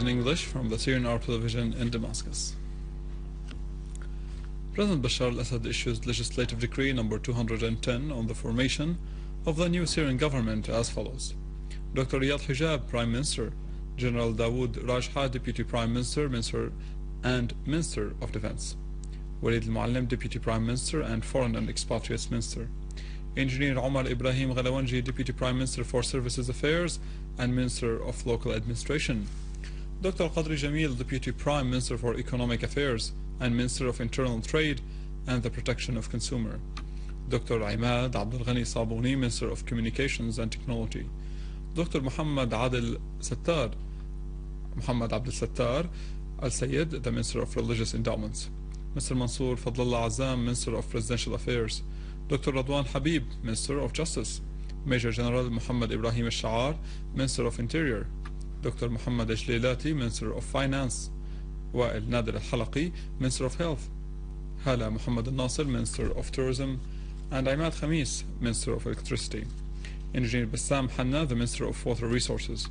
in English from the Syrian Arab television in Damascus. President Bashar al-Assad issues legislative decree number 210 on the formation of the new Syrian government as follows. Dr. Riad Hijab, Prime Minister, General Dawood Rajha, Deputy Prime Minister, and Minister of Defense, Walid al-Moallem, Deputy Prime Minister and Foreign and Expatriates Minister, Engineer Omar Ibrahim Ghalawanji, Deputy Prime Minister for Services Affairs and Minister of Local Administration, Dr. Qadri Jamil, Deputy Prime Minister for Economic Affairs and Minister of Internal Trade and the Protection of Consumer, Dr. Imad Abdul Ghani Sabuni, Minister of Communications and Technology, Dr. Muhammad Abdul Sattar Al-Sayyid, the Minister of Religious Endowments, Mr. Mansour Fadlallah Azam, Minister of Presidential Affairs, Dr. Radwan Habib, Minister of Justice, Major General Muhammad Ibrahim Al-Sha'ar, Minister of Interior, Dr. Muhammad Ajlilati, Minister of Finance, Wa'il Nadir Al-Halaqi, Minister of Health, Hala Muhammad Al-Nasir, Minister of Tourism, and Imad Khamis, Minister of Electricity, Engineer Bassam Hanna, the Minister of Water Resources,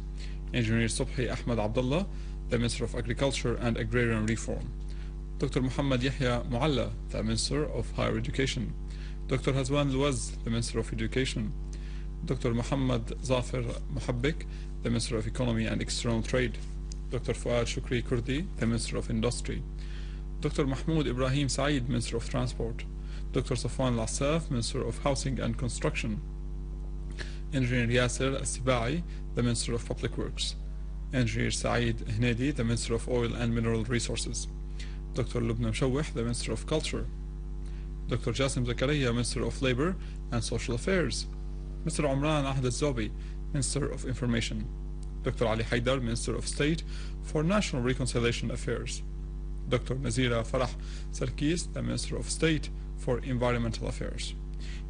Engineer Subhi Ahmad Abdullah, the Minister of Agriculture and Agrarian Reform, Dr. Muhammad Yahya Mualla, the Minister of Higher Education, Dr. Hazwan Luaz, the Minister of Education, Dr. Muhammad Zafir Muhabbik, the Minister of Economy and External Trade, Dr. Fuad Shukri Kurdi, the Minister of Industry, Dr. Mahmoud Ibrahim Saeed, Minister of Transport, Dr. Safwan Al-Assaf, Minister of Housing and Construction, Engineer Yasser Al-Sibai, the Minister of Public Works, Engineer Saeed Hnedi, the Minister of Oil and Mineral Resources, Dr. Lubna Mshawih, the Minister of Culture, Dr. Jassim Zakaria, Minister of Labor and Social Affairs, Mr. Umran Ahd Al-Zobi, Minister of Information, Dr. Ali Haidar, Minister of State for National Reconciliation Affairs, Dr. Nazira Farah Sarkis, the Minister of State for Environmental Affairs,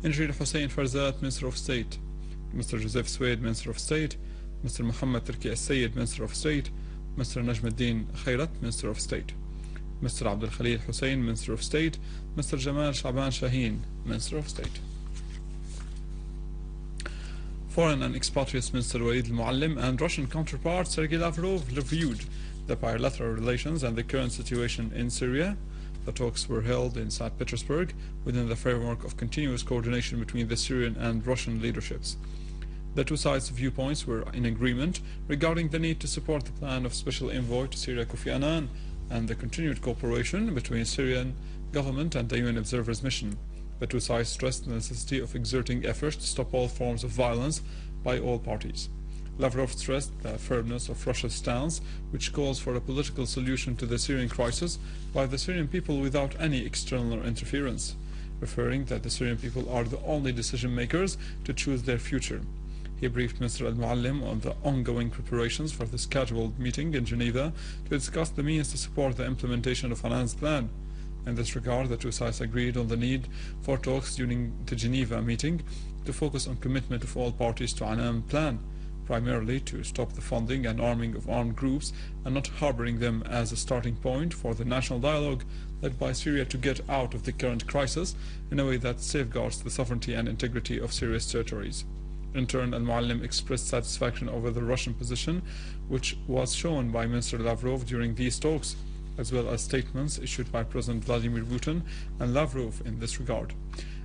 Engineer Hussein Farzat, Minister of State, Mr. Joseph Swade, Minister of State, Mr. Muhammad Turki Al-Sayyid, Minister of State, Mr. Najmuddin Khairat, Minister of State, Mr. Abdul Khalil Hussein, Minister of State, Mr. Jamal Shaban Shaheen, Minister of State. Foreign and Expatriates Minister Walid al-Moallem and Russian counterpart Sergei Lavrov reviewed the bilateral relations and the current situation in Syria. The talks were held in St. Petersburg within the framework of continuous coordination between the Syrian and Russian leaderships. The two sides' viewpoints were in agreement regarding the need to support the plan of Special Envoy to Syria Kofi Annan and the continued cooperation between Syrian government and the UN Observers Mission. The two sides stressed the necessity of exerting efforts to stop all forms of violence by all parties. Lavrov stressed the firmness of Russia's stance, which calls for a political solution to the Syrian crisis by the Syrian people without any external interference, referring that the Syrian people are the only decision makers to choose their future. He briefed Mr. Al-Moallem on the ongoing preparations for the scheduled meeting in Geneva to discuss the means to support the implementation of Annan's plan. In this regard, the two sides agreed on the need for talks during the Geneva meeting to focus on commitment of all parties to Annan's plan, primarily to stop the funding and arming of armed groups and not harboring them as a starting point for the national dialogue led by Syria to get out of the current crisis in a way that safeguards the sovereignty and integrity of Syria's territories. In turn, Al-Moallem expressed satisfaction over the Russian position, which was shown by Minister Lavrov during these talks, as well as statements issued by President Vladimir Putin and Lavrov in this regard.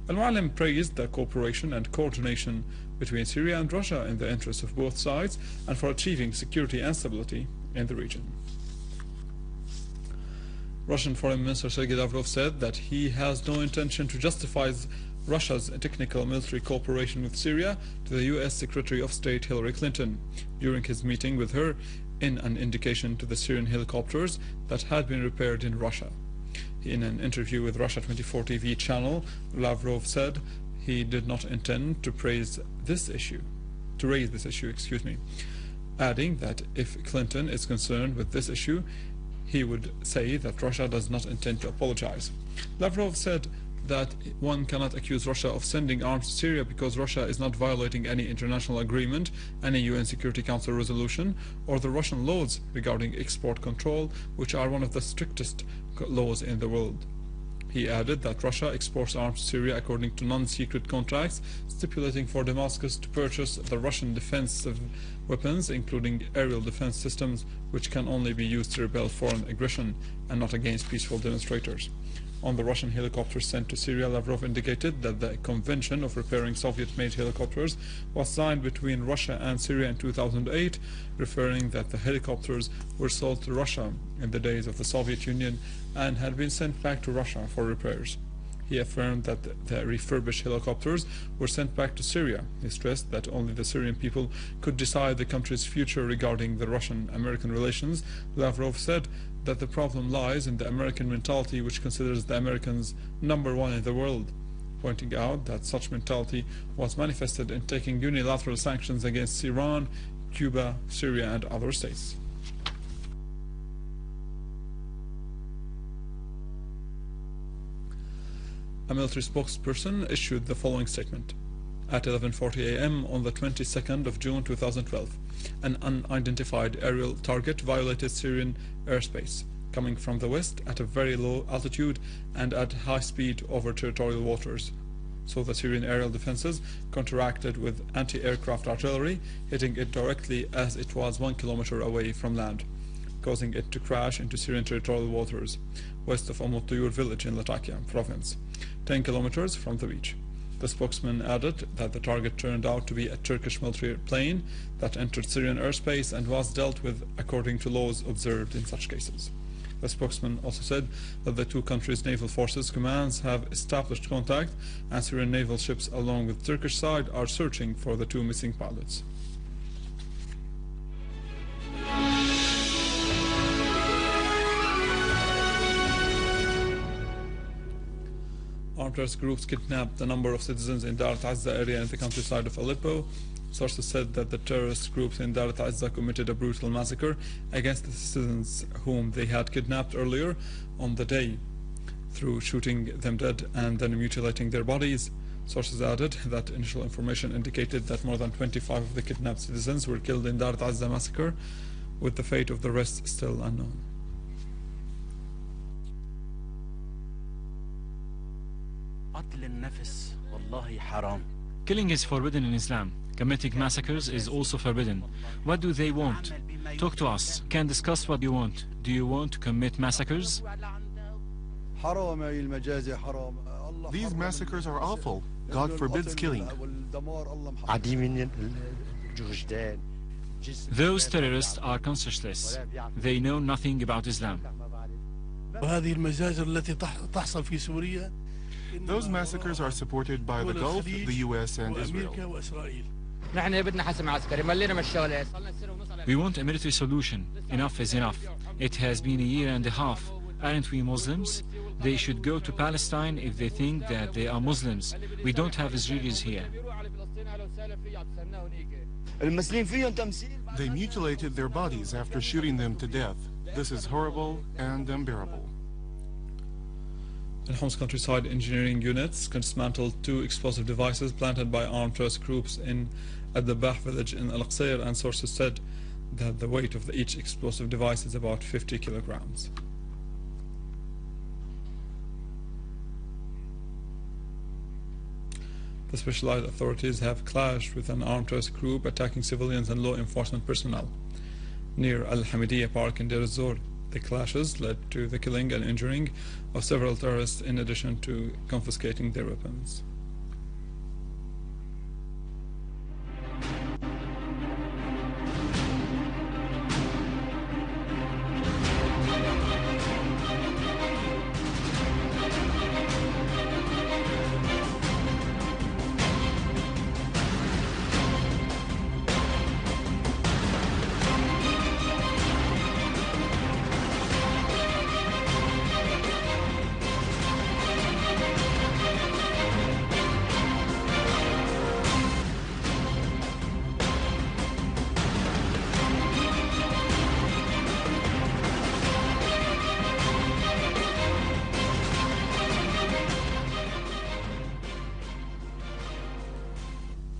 Al-Moallem praised the cooperation and coordination between Syria and Russia in the interests of both sides and for achieving security and stability in the region. Russian Foreign Minister Sergei Lavrov said that he has no intention to justify Russia's technical military cooperation with Syria to the U.S. Secretary of State Hillary Clinton during his meeting with her in an indication to the Syrian helicopters that had been repaired in Russia. In an interview with Russia 24 TV channel, Lavrov said he did not intend to raise this issue, adding that if Clinton is concerned with this issue, he would say that Russia does not intend to apologize. Lavrov said that one cannot accuse Russia of sending arms to Syria because Russia is not violating any international agreement, any UN Security Council resolution, or the Russian laws regarding export control, which are one of the strictest laws in the world. He added that Russia exports arms to Syria according to non-secret contracts, stipulating for Damascus to purchase the Russian defensive weapons, including aerial defense systems, which can only be used to repel foreign aggression and not against peaceful demonstrators. On the Russian helicopters sent to Syria, Lavrov indicated that the Convention of Repairing Soviet-made helicopters was signed between Russia and Syria in 2008, referring that the helicopters were sold to Russia in the days of the Soviet Union and had been sent back to Russia for repairs. He affirmed that the refurbished helicopters were sent back to Syria. He stressed that only the Syrian people could decide the country's future regarding the Russian-American relations. Lavrov said that the problem lies in the American mentality, which considers the Americans number one in the world, pointing out that such mentality was manifested in taking unilateral sanctions against Iran, Cuba, Syria and other states. A military spokesperson issued the following statement. At 11:40 a.m. on the 22nd of June 2012, an unidentified aerial target violated Syrian airspace, coming from the west at a very low altitude and at high speed over territorial waters. So the Syrian aerial defenses counteracted with anti-aircraft artillery, hitting it directly as it was 1 kilometer away from land, causing it to crash into Syrian territorial waters, west of Al-Moallem village in Lattakia province, 10 kilometers from the beach. The spokesman added that the target turned out to be a Turkish military plane that entered Syrian airspace and was dealt with according to laws observed in such cases. The spokesman also said that the two countries' naval forces commands have established contact, and Syrian naval ships along with Turkish side are searching for the two missing pilots. Armed terrorist groups kidnapped a number of citizens in Daret Azzeh area in the countryside of Aleppo. Sources said that the terrorist groups in Daret Azzeh committed a brutal massacre against the citizens whom they had kidnapped earlier on the day, through shooting them dead and then mutilating their bodies. Sources added that initial information indicated that more than 25 of the kidnapped citizens were killed in Daret Azzeh massacre, with the fate of the rest still unknown. Killing is forbidden in Islam. Committing massacres is also forbidden. What do they want? Talk to us. Can discuss what you want. Do you want to commit massacres? These massacres are awful. God forbids killing. Those terrorists are conscienceless. They know nothing about Islam. Those massacres are supported by the Gulf, the US, and Israel. We want a military solution. Enough is enough. It has been a year and a half. Aren't we Muslims? They should go to Palestine if they think that they are Muslims. We don't have Israelis here. They mutilated their bodies after shooting them to death. This is horrible and unbearable. In Hom's countryside, engineering units dismantled 2 explosive devices planted by armed terrorist groups in Al-Dabah village in Al-Assad, and sources said that the weight of each explosive device is about 50 kilograms. The specialized authorities have clashed with an armed terrorist group attacking civilians and law enforcement personnel near Al-Hamidiyya Park in Deir ez-Zor. The clashes led to the killing and injuring of several terrorists in addition to confiscating their weapons.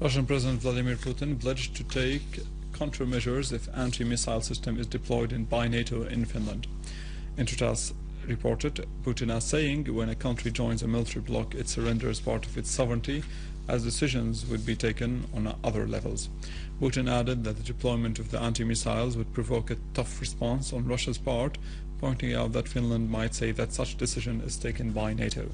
Russian President Vladimir Putin pledged to take countermeasures if anti-missile system is deployed by NATO in Finland. Intercepted reported Putin as saying when a country joins a military bloc, it surrenders part of its sovereignty, as decisions would be taken on other levels. Putin added that the deployment of the anti-missiles would provoke a tough response on Russia's part, pointing out that Finland might say that such decision is taken by NATO.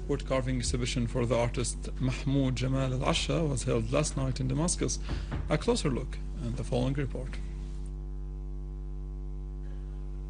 Wood carving exhibition for the artist Mahmoud Jamal al-Asha was held last night in Damascus. A closer look and the following report.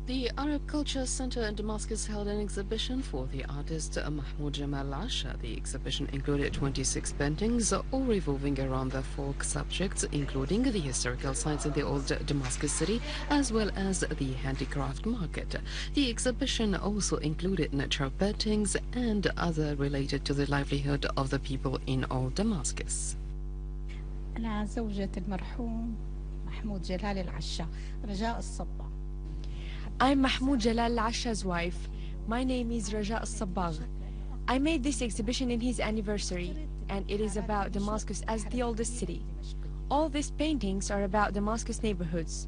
The Arab Culture Center in Damascus held an exhibition for the artist Mahmoud Jamal al-Asha. The exhibition included 26 paintings, all revolving around the folk subjects, including the historical sites in the old Damascus city, as well as the handicraft market. The exhibition also included natural paintings and other related to the livelihood of the people in old Damascus. أنا زوجة المرحوم محمود جلال العشا رجاء الصباغ. I'm Mahmoud Jalal al-Asha's wife. My name is Raja al-Sabbagh. I made this exhibition in his anniversary, and it is about Damascus as the oldest city. All these paintings are about Damascus neighborhoods.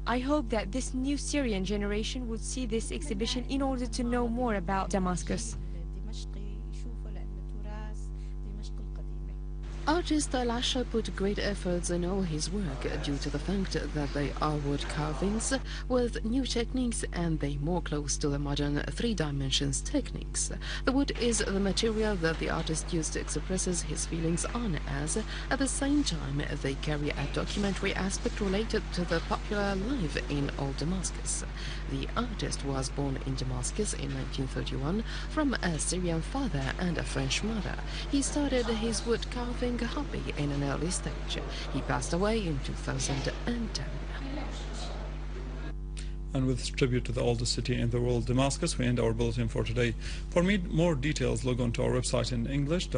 I hope that this new Syrian generation would see this exhibition in order to know more about Damascus. Artist al-Asha put great efforts in all his work due to the fact that they are wood carvings with new techniques and they more close to the modern 3 dimensions techniques. The wood is the material that the artist used to express his feelings on, as at the same time they carry a documentary aspect related to the popular life in old Damascus. The artist was born in Damascus in 1931 from a Syrian father and a French mother. He started his wood carving hobby in an early stage. He passed away in 2010. And with this tribute to the oldest city in the world, Damascus, we end our bulletin for today. For more details, log on to our website in English,